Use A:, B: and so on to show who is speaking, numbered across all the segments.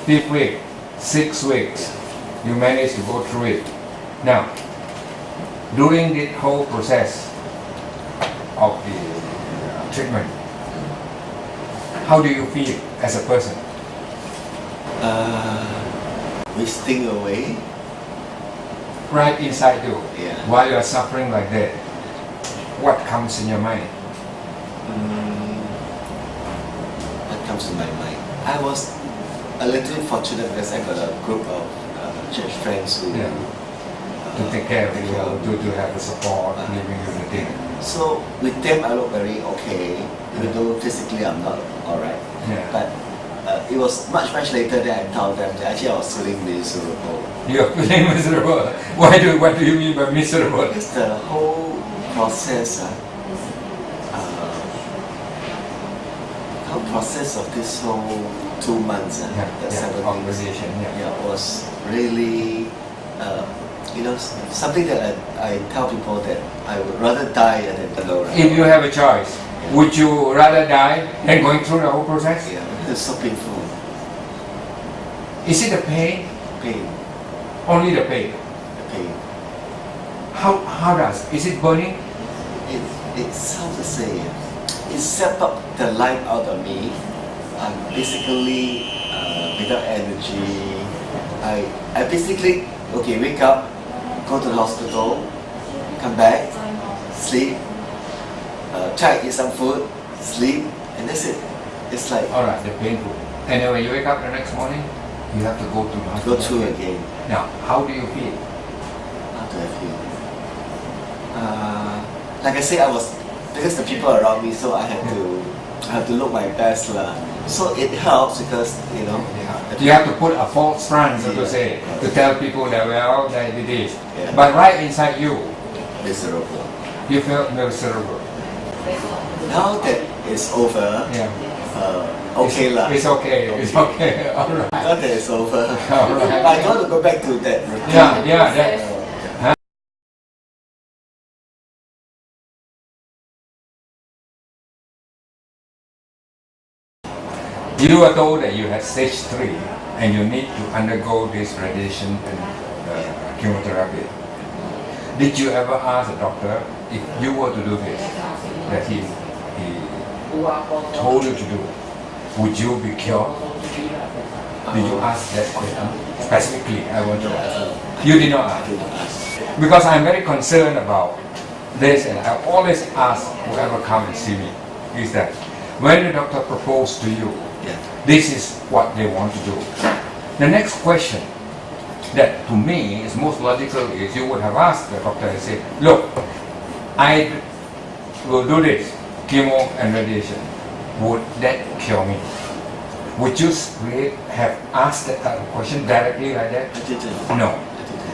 A: 5th week, 6 weeks, you manage to go through it. Now, during the whole process of the treatment, how do you feel as a person?
B: Wasting away.
A: Right inside you,
B: Yeah.
A: while you are suffering like that, what comes in your mind?
B: What comes to my mind? I was a little fortunate because I got a group of church friends who
A: Yeah. To take care of you, to have the support, giving you the thing.
B: So with them I look very okay, even though physically I'm not alright.
A: Yeah.
B: But it was much later that I told them that actually I was feeling miserable.
A: You're feeling miserable. What do you mean by miserable?
B: Because the whole process, of this whole 2 months, the 7
A: conversation,
B: was really, something that I tell people that I would rather die than below.
A: If you have a choice, would you rather die than going through the whole process?
B: Yeah, it's so painful.
A: Is it the pain?
B: Pain,
A: Only the pain.
B: the pain.
A: How does? Is it burning?
B: It's how to say, it set up the life out of me. I'm basically without energy. I basically, wake up, go to the hospital, come back, sleep, try to eat some food, sleep, and that's it. It's like
A: Alright, the painful. And then when you wake up the next morning, you have to go to the hospital.
B: go through again.
A: Now, how do you feel?
B: How do I feel? Like I say, I was, because the people around me, so I have to look my best lah. So it helps because
A: You have to put a false front, so to say, to tell people that that it is. But right inside you,
B: miserable.
A: you feel miserable.
B: Now that it's over, okay lah.
A: It's okay. It's okay. All right.
B: Now that it's over,
A: All right.
B: I don't want to go back to that routine.
A: Yeah. You were told that you had stage 3 and you need to undergo this radiation and chemotherapy. Did you ever ask the doctor if you were to do this, that he told you to do, would you be cured? Did you ask that question? Specifically, I want to ask. You did not ask. Because I'm very concerned about this, and I always ask whoever comes and see me, is that when the doctor proposed to you, this is what they want to do. The next question that to me is most logical is you would have asked the doctor and said, look, I will do this, chemo and radiation. Would that cure me? Would you really have asked that type of question directly like that?
B: I didn't.
A: No.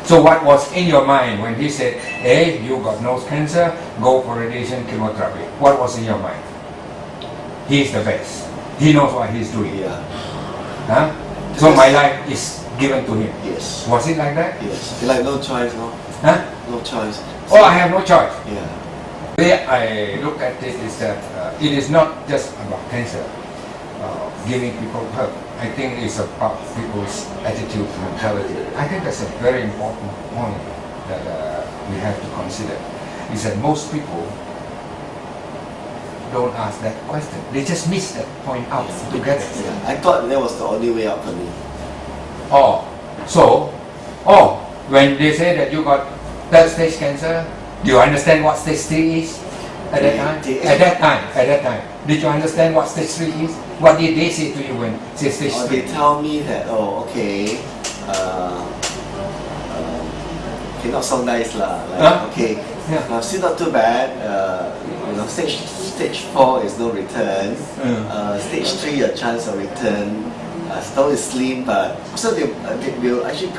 A: So what was in your mind when he said, hey, you got nose cancer, go for radiation chemotherapy? What was in your mind? He's the best. He knows what he's doing.
B: Yeah.
A: Huh? So my life is given to him.
B: Yes.
A: Was it like that?
B: Yes. Like no choice, no?
A: Huh?
B: No choice.
A: Oh, I have no choice.
B: Yeah.
A: The way I look at it is that it is not just about cancer, giving people hope. I think it's about people's attitude, mentality. I think that's a very important point that we have to consider. Is that most people don't ask that question. They just miss that point out together.
B: Yeah. I thought that was the only way out for me.
A: When they say that you got third stage cancer, do you understand what stage 3 is at that time? At that time. Did you understand what stage 3 is? What did they say to you when say stage 3?
B: They tell me that, not so nice lah. Like, okay, still not too bad. Stage 4 is no return. Stage 3 a chance of return. Still is slim, but so they were actually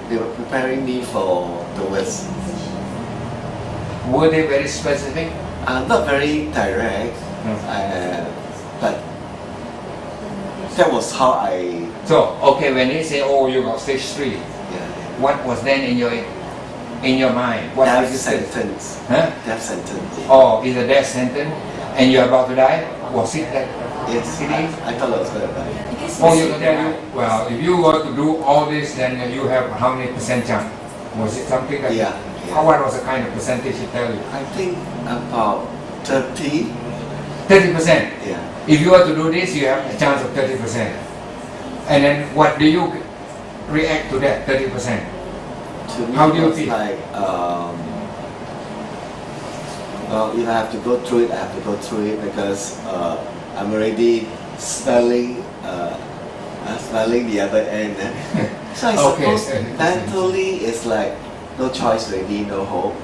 B: they were preparing me for the worst.
A: Were they very specific?
B: Not very direct, but that was how I.
A: So when they say, oh, you got stage 3, what was then in your mind? What
B: death
A: was the
B: sentence.
A: Huh?
B: Death sentence.
A: Oh, is a death sentence, and you're about to die? Was it that
B: Yes,
A: It is?
B: I thought I was going to die.
A: Oh, you tell you, well, if you were to do all this, then you have how many percent chance? Was it something that?
B: Yeah.
A: How, what was the kind of percentage you tell you?
B: I think about 30.
A: 30%.
B: Yeah.
A: If you were to do this, you have a chance of 30%. And then what do you react to that 30%?
B: To me,
A: How do you
B: it was
A: feel?
B: like, well, if I have to go through it, I have to go through it because I'm already smelling the other end. So I
A: Okay.
B: suppose mentally it's like no choice really, no hope.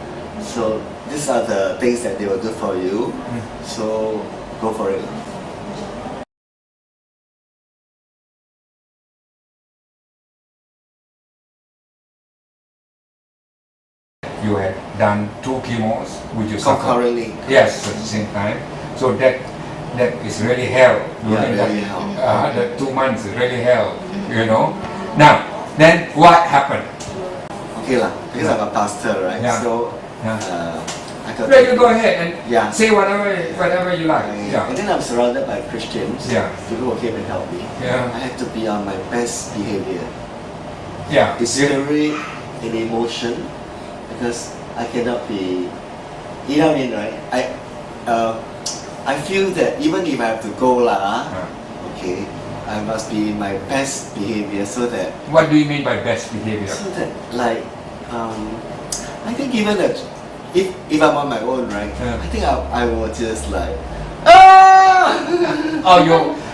B: So these are the things that they will do for you. So go for it.
A: You had done 2 chemos, which you suffered.
B: Concurrently.
A: Yes, at the same time. So that is really hell.
B: Yeah,
A: During
B: really
A: that,
B: hell.
A: the 2 months is really hell, you know. Now, then what happened?
B: Okay lah, because I'm a pastor, right?
A: Yeah.
B: So
A: Yeah.
B: I got.
A: Well, you go ahead and
B: Yeah.
A: say whatever you like. Yeah.
B: And then I'm surrounded by Christians.
A: Yeah.
B: People who came and helped me.
A: Yeah.
B: I had to be on my best behavior.
A: Yeah.
B: In spirit, in emotion, because I cannot be. You know what I mean, right? I feel that even if I have to go lah, okay, I must be in my best behavior so that
A: What do you mean by best behavior?
B: like I think even that if I'm on my own, right?
A: Yeah.
B: I think I will just like ah!
A: Oh,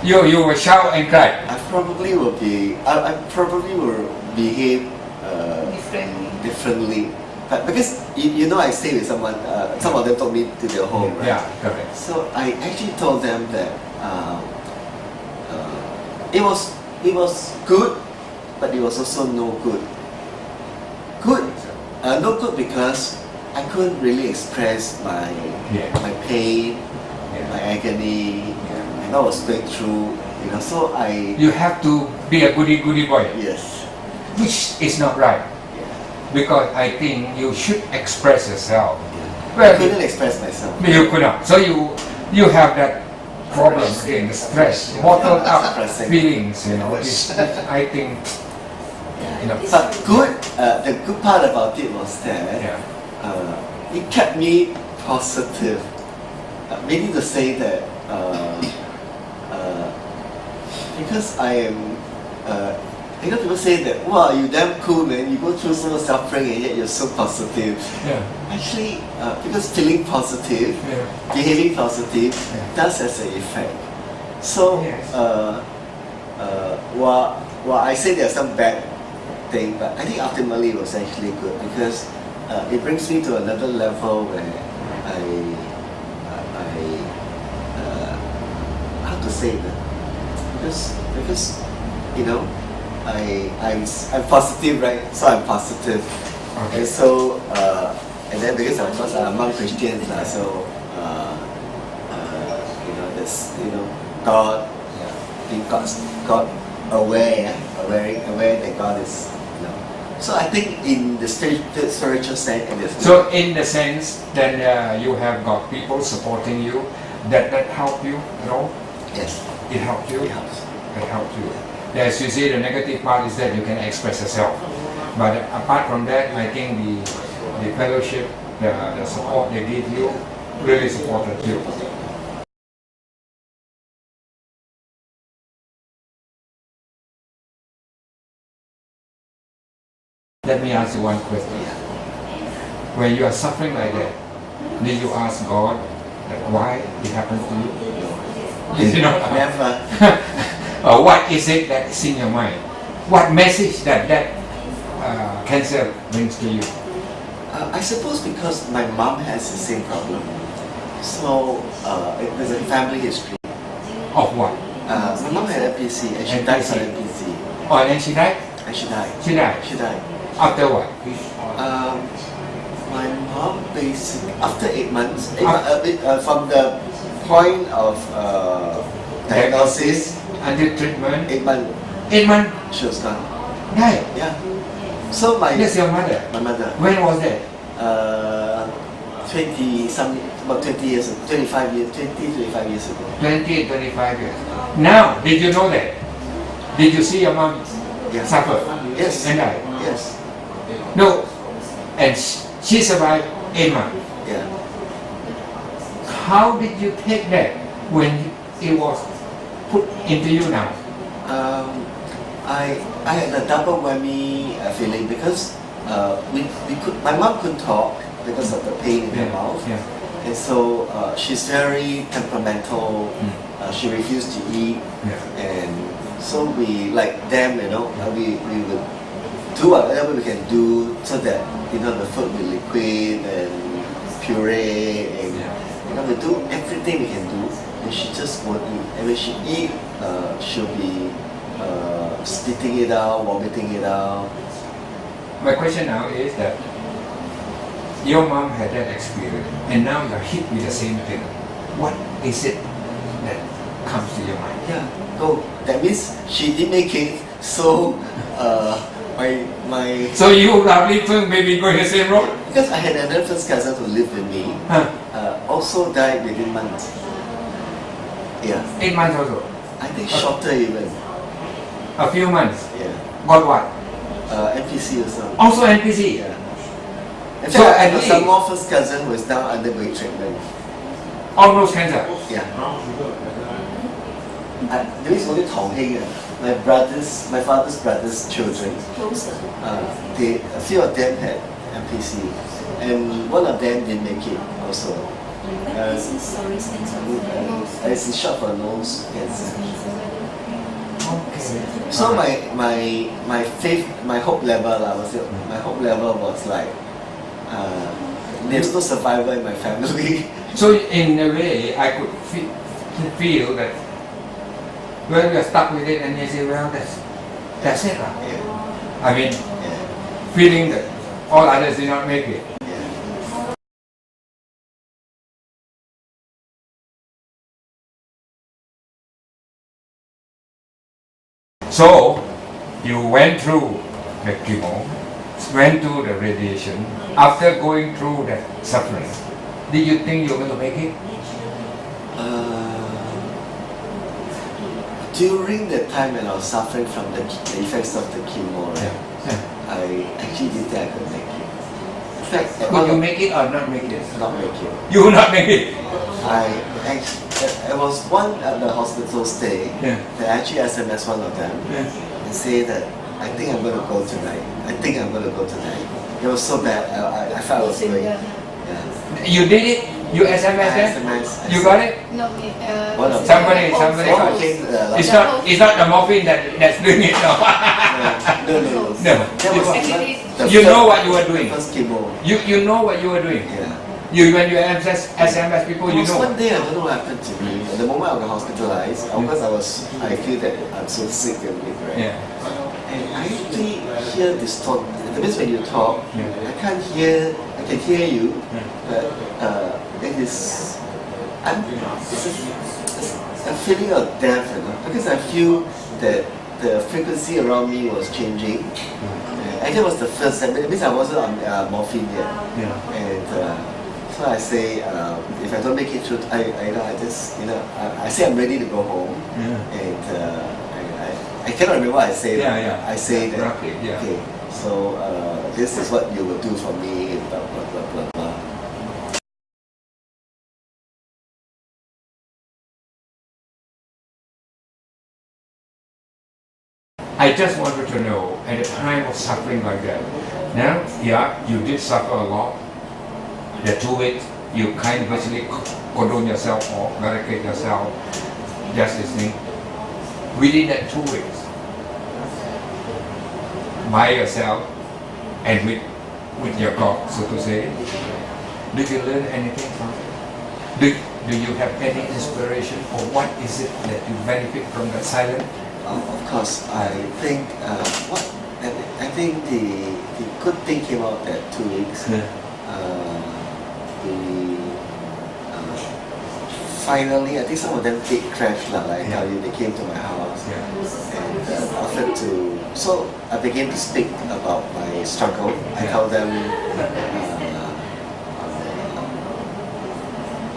A: you will shout and cry.
B: I probably will behave differently. But because you know I stay with someone, some of them told me to their home, right?
A: Yeah, correct.
B: So I actually told them that it was good, but it was also no good. Good, no good because I couldn't really express my my pain, my agony, and I was going through. You know, so
A: You have to be a goody boy,
B: yes,
A: which is not right.
B: yeah.
A: Because I think you should express yourself.
B: I
A: Well,
B: couldn't express myself.
A: you could not. So you have that problem again, the stress, bottled up
B: Expressing.
A: feelings. You know, which I think. You know,
B: But good, the good part about it was that
A: yeah.
B: it kept me positive. Meaning to say that because I am, you know, people say that, wow, you damn cool, man. You go through so much suffering and yet you're so positive.
A: Yeah.
B: Actually, because feeling positive,
A: Yeah.
B: behaving positive,
A: Yeah.
B: does has an effect. So,
A: Yes.
B: while I say there's some bad thing, but I think ultimately it was actually good because it brings me to another level where how to say that? Because you know, I'm positive, right? So I'm positive.
A: Okay.
B: And so and then because of course I'm among Christians, so you know, there's God, being God aware that God is, you know. So I think in the spiritual sense, and
A: So in the sense, then you have got people supporting you. That help you, you know.
B: yes,
A: It helped you.
B: it helps.
A: It helped you. As you see, the negative part is that you can express yourself. But apart from that, I think the fellowship, the support they give you, really supported you. Let me ask you one question. When you are suffering like that, did you ask God that why it happened to you? You know,
B: Never.
A: what is it that is in your mind? What message that cancer brings to you?
B: I suppose because my mom has the same problem. So there's a family history.
A: Of what?
B: My mom had NPC and she died from NPC.
A: Oh, and then she died?
B: And she died.
A: She died.
B: She died.
A: After what?
B: My mom basically after 8 months, from the point of diagnosis,
A: Until treatment?
B: 8 months
A: 8 months?
B: she was gone.
A: Died.
B: Yeah. So
A: That's your mother.
B: my mother,
A: When was that?
B: 20 some about 20 years, 25 years, 25 years ago.
A: 20, 25 years. Now, did you know that? Did you see your mom
B: Yeah.
A: suffer
B: Yes.
A: and die?
B: Yes.
A: No. And she survived 8 months.
B: Yeah.
A: How did you take that when it was put into you now?
B: I had a double whammy feeling because my mom couldn't talk because of the pain in her mouth.
A: Yeah.
B: And so she's very temperamental. She refused to eat,
A: Yeah.
B: and so we, like them, we would do whatever we can do so that the food will liquid and puree, and we do everything we can do, and she just won't eat. And when she eat, she'll be spitting it out, vomiting it out.
A: My question now is that your mom had that experience and now you're hit with the same thing. What is it that comes to your mind?
B: Yeah. Oh, that means she didn't make it. So my
A: So you roughly think maybe going the same road?
B: because I had another first cousin who lived with me, also died within months. Yeah.
A: 8 months also.
B: I think shorter even.
A: A few months.
B: Yeah.
A: Got what?
B: NPC also.
A: Also NPC.
B: Yeah. In
A: So
B: fact, I
A: at
B: have some
A: least-
B: more first cousin who is now undergoing treatment.
A: Almost cancer.
B: Yeah. There is only Tong Heng, my father's brother's children.
C: Closer.
B: A few of them had NPC, and one of them didn't make it also.
C: This is sorry, stands for
B: It's short for nose cancer.
A: Okay.
B: So my faith, my hope level, my hope level was like, there's no survivor in my family.
A: So in a way, I could feel that when you're stuck with it and you say, well, that's it. Lah.
B: Yeah.
A: I mean,
B: Yeah.
A: feeling that all others did not make it.
B: Yeah.
A: So you went through the chemo, went through the radiation. After going through that suffering, did you think you were going to make it?
B: During the time when I was suffering from the effects of the chemo, right, I actually did think I could make it. In fact,
A: Could you make it or not make it?
B: not make it.
A: You will not make it.
B: I was one at the hospital stay.
A: Yeah.
B: That I actually SMS one of them and say that I think I'm going to go tonight. I think I'm going to go tonight. It was so bad. I felt I was going. Yeah.
A: You did it? You SMS them?
B: SMS.
A: You got it?
C: No,
B: One of
A: Somebody
B: One
A: got it.
B: came,
A: It's not the morphine that's doing it. No.
B: no.
A: No.
B: That was
C: Actually,
B: the
A: You
B: first-
A: know what you were doing.
B: The first chemo.
A: You know what you were doing.
B: Yeah.
A: When you SMS people,
B: It
A: you
B: was
A: know.
B: one day, I don't know what happened to me. The moment I got hospitalized, of course I feel that I'm so sick and weak, right?
A: Yeah.
B: And I actually hear this talk. That means when you talk,
A: Yeah.
B: I can hear you, but it's a feeling of death, because I feel that the frequency around me was changing. And that was the first time. It means I wasn't on morphine yet.
A: Yeah.
B: And so I say, if I don't make it through, I say I'm ready to go home.
A: Yeah.
B: And I cannot remember what I say.
A: Yeah.
B: I say that.
A: Roughly, yeah.
B: Okay. So this is what you will do for me. Blah blah blah blah blah.
A: I just wanted to know, at a time of suffering like that, now, yeah, you did suffer a lot. The 2 weeks, you kind of virtually condone yourself or barricade yourself, just listening. Within that 2 weeks, by yourself and with your God, so to say, did you learn anything from it? Do you have any inspiration, or what is it that you benefit from that silence?
B: Of course, I think I think the good thing came out that 2 weeks. Finally, I think some of them did crash, like I tell you, they came to my house and offered to. So I began to speak about my struggle. I told them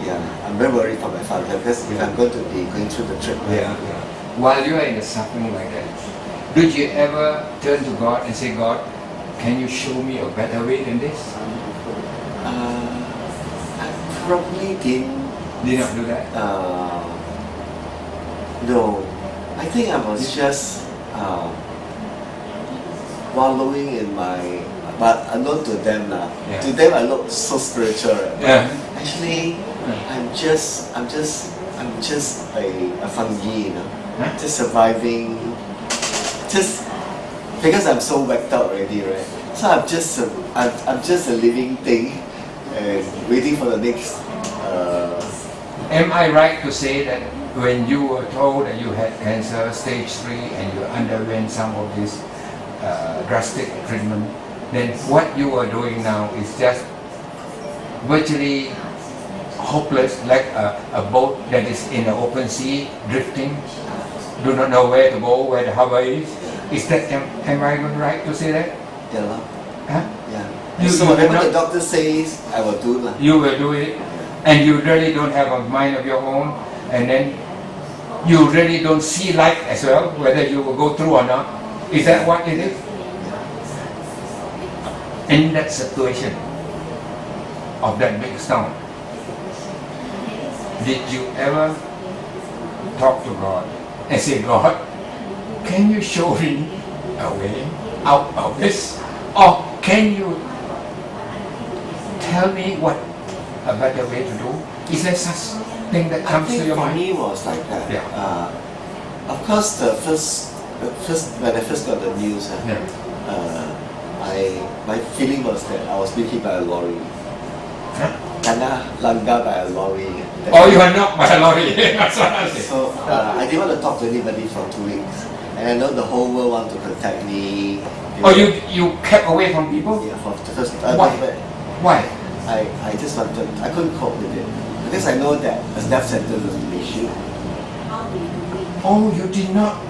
B: Yeah, I'm very worried for my father because if I'm going to be going through the trip, right?
A: While you are in the suffering like that, did you ever turn to God and say, God, can you show me a better way than this?
B: I probably didn't.
A: Did not do that?
B: No, I think I was just wallowing in my. But unknown to them now.
A: Yeah.
B: To them, I look so spiritual. Right? But
A: Yeah.
B: actually, I'm just a fungi, you know,
A: Huh?
B: just surviving. Just because I'm so whacked out already, right? So I'm just a living thing, and waiting for the next.
A: Am I right to say that when you were told that you had cancer stage 3 and you underwent some of this drastic treatment, then what you are doing now is just virtually hopeless, like a boat that is in the open sea, drifting, do not know where to go, where the harbor is? Is that, am I right to say that?
B: Yeah, lah.
A: Huh?
B: Yeah. So whatever the doctor says, I will do lah.
A: You will do it, and you really don't have a mind of your own, and then you really don't see life as well, whether you will go through or not. Is that what it is? In that situation of that big storm, did you ever talk to God and say, God, can you show me a way out of this? Or can you tell me what a better way to do? Is there such thing that
B: I
A: comes to
B: think
A: your
B: for
A: mind?
B: me was like that.
A: Yeah.
B: Of course, the first when I first got the news, my feeling was that I was being hit by a lorry.
A: Huh?
B: Kena langgar by a lorry.
A: Oh, you are knocked by a lorry. That's what I said.
B: So I didn't want to talk to anybody for 2 weeks, and I know the whole world want to protect me.
A: Oh, you kept away from people?
B: Yeah, for the first.
A: Why? Why?
B: I just wanted. I couldn't cope with it because I know that a death sentence was an issue.
A: Oh, you did not.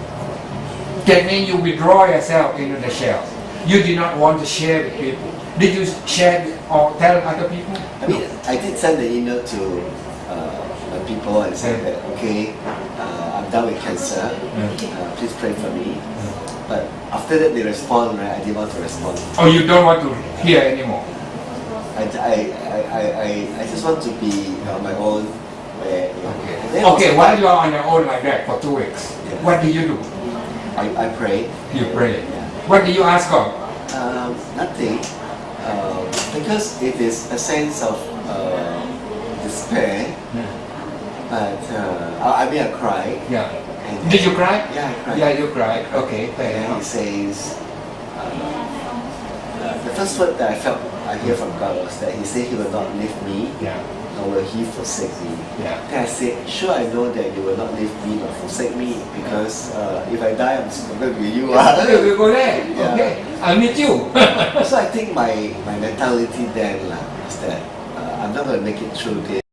A: That means you withdraw yourself into the shell. You did not want to share with people. Did you share or tell other people?
B: I mean, I did send the email to the people and said that, okay, I'm done with cancer, please pray for me. But after that they respond, right, I didn't want to respond.
A: Oh, you don't want to hear anymore?
B: I just want to be on my own. Where, you know,
A: Okay, while you are on your own like that for 2 weeks, what do you do?
B: I pray.
A: You pray.
B: Yeah.
A: What do you ask God?
B: Nothing. Because it is a sense of despair. But I mean, I cried.
A: Yeah.
B: And
A: Did you cry?
B: Yeah, I cried.
A: Yeah, you cried. Okay, fair
B: And he
A: enough.
B: says, the first word that I hear from God was that He said He will not leave me,
A: Yeah.
B: nor will He forsake me.
A: Yeah.
B: Then I said, sure, I know that You will not leave me nor forsake me because if I die, I'm just going to be you.
A: Okay, we'll go there.
B: Yeah.
A: Okay, I'll meet you.
B: So I think my mentality then is that I'm not going to make it through this.